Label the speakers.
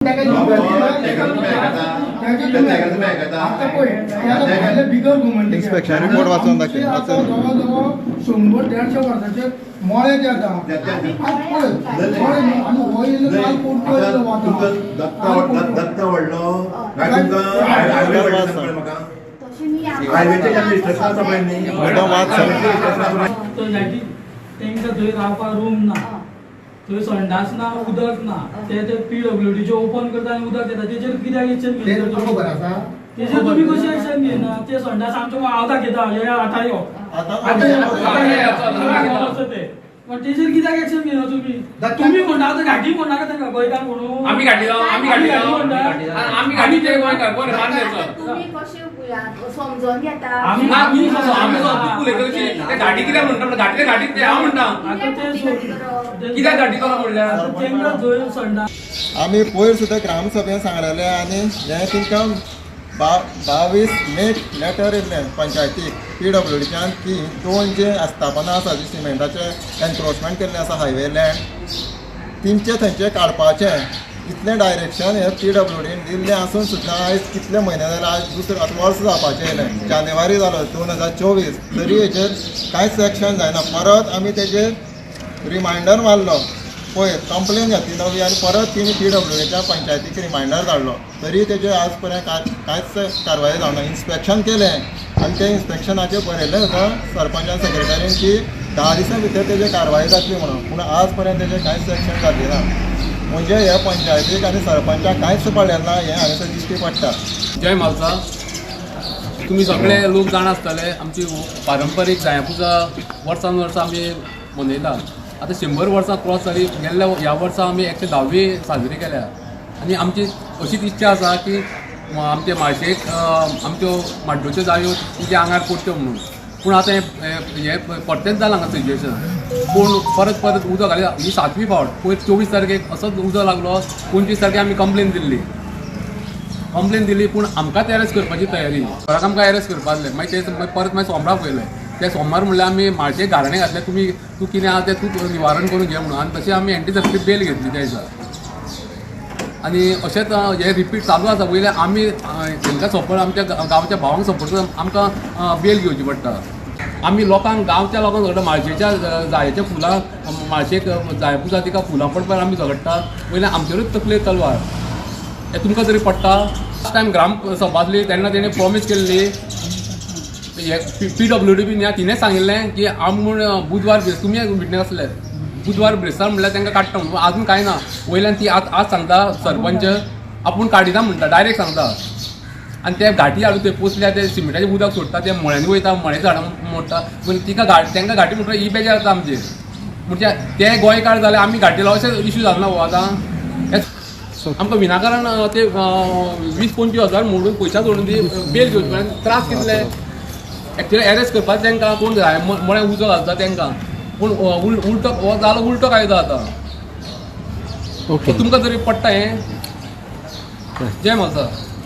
Speaker 1: Inspection report वाचून दाखव.
Speaker 2: जवळ 100-150 वर्षाचे मळे जाता
Speaker 3: दत्ता व्हडलो हायवेचे इन्स्ट्रक्शन पळय न्ही
Speaker 4: तेंका थंय रावपाक रूम ना, थंय संडास ना, उदक ना. ते PWDचे ओपन करता आनी उदक येता. तेजेर कित्याक एक्शन घेयना? तेजेर तुम्ही कशी एक्शन घेयना? ते संडास आमच्या हांव दाखयता, हे आतां यो पण तेजेर कित्याक एक्शन घेयना तुमी? तुम्ही म्हणटा आतां घाटी म्हणनाका तांकां गोंयकार म्हणून.
Speaker 5: आमी घाटी ते गोंयकार बरें मानलेचो.
Speaker 6: तुम्ही कशे समजून घेता?
Speaker 5: आमी उलयता ते घाटी कित्याक म्हणटा? घाटी घाटीत ते हांव म्हणटा. कित्याक घाटी करा म्हणल्यार
Speaker 4: तेंका थंय संडास.
Speaker 1: आम्ही पयर सुद्दां ग्रामसभेन सांगलेले आनी हे तांकां 22 मे लेटर येयल्लें पंचायतीक PWDच्यान की 2 जे आस्थापनां आसा जी सिमेंटाचे एनक्रोचमेंट केल्लें आसा हायवे लँड तेंचे थंयचे काडपाचें इतलें डायरेक्शन हे PWDन दिल्लें आसून सुद्दां आयज कितले म्हयने जाले, आयज दुसरें आतां वर्स जावपाचें येयलें, जानेवारी जालो 2024 तरी हेचेर कांयच एक्शन जायना. परत आमी तेजेर रिमांयडर मारलो, पळय कंप्लेन घातली नवी आनी परत तिणी PWDच्या पंचायतीक रिमांयडर धाडलो तरी तेजेर आज पर्यंत कांयच कारवाय जावना. इन्स्पेक्शन केलें आनी ते इन्स्पेक्शनाचेर बरयल्लें होतं सरपंचान सेक्रेटरीन की 10 दिसां भितर तेजेर कारवाय जातली म्हणून, पूण आज पर्यंत तेजेर कांयच एक्शन जाल्लें ना. म्हणजे हे पंचायतीक आनी सरपंचाक कांयच पडलें ना, हें हांगासर दिश्टी पडटा.
Speaker 5: जय म्हापसा. तुम्ही सगळे लोक जाण आसतले आमची पारंपारीक जाया पुजा वर्सान वर्स आमी मनयता. आतां 100 वर्सां क्रॉस जाली. गेल्ल्या ह्या वर्सा आमी 110वी साजरी केल्या आनी आमची अशीच इच्छा आसा की आमचे म्हाळशेक आमच्यो माड्डूच्यो जायो तुज्या आंगार पडट्यो म्हणून. पूण आतां हे परतेंच जालां हांगा सिच्युएशन. पूण परत उदक घाली ही 7वी फावट. पयर 24 तारखेक असोच उदक लागलो. 25 तारखेक आमी कंप्लेन दिल्ली पूण आमकांच एरेस्ट करपाची तयारी. घराक आमकां एरेस्ट करपा जालें. मागीर ते परत सोमाराक पयलें. ते सोमार म्हणल्यार आमी म्हाळशेक घाराणें घातलें, तूं कितें आहा तें तूं निवारण करून घे म्हणून. आनी तशें आमी एंटीसेप्टीक बेल घेतली त्या दिसा. आनी अशेंच हे रिपीट चालू आसा. वयले आमी तांकां सपोर्ट आमच्या गांवच्या भावांक सपोर्ट करून आमकां बेल घेवची पडटा. आमी लोकांक गांवच्या लोकांक झगडटा. म्हाळशेच्या जायेच्या फुलां म्हाळशेक जाय पुजा तिका फुलां पडपाक आमी झगडटा. वयले आमचेरूच तकलेर तलवार. हें तुमकां तरी पडटा? लास्ट टायम ग्राम सभा आसली तेन्ना तेणें प्रॉमीस केल्ली PWD बीन तिणेंच सांगिल्लें की म्हूण बुधवार ब्रेस तुमी विटनेस आसले बुधवार ब्रेस्तार म्हणल्यार तांकां काडटा म्हणून. आजून कांय ना. वयल्यान ती आज सांगता सरपंच आपूण काडिना म्हणटा, डायरेक्ट सांगता. आनी ते घाटी हाडून थंय पोसल्या ते सिमेंटाचें उदक सोडटा, ते मळ्यांनी वयता, मळे झाडां मोडटा. पूण तांकां घाटी म्हणटा ही बेजार जाता आमचेर. म्हणजे ते गोंयकार जाले आमी घाटी लाव अशें इश्यू जालो ना हो आतां. आमकां विनाकारण ते 20-25 हजार मोडून पयशा सोडून ती बेल घेवची म्हळ्यार त्रास कितले. एक्चुअली एरेस्ट करपाक तांकां कोण जाय म्हळ्यार उजो घालता तांकां. पूण उलटो हो जालो उलटो कायदो आतां. तुमकां तरी पडटा हें? जय माता.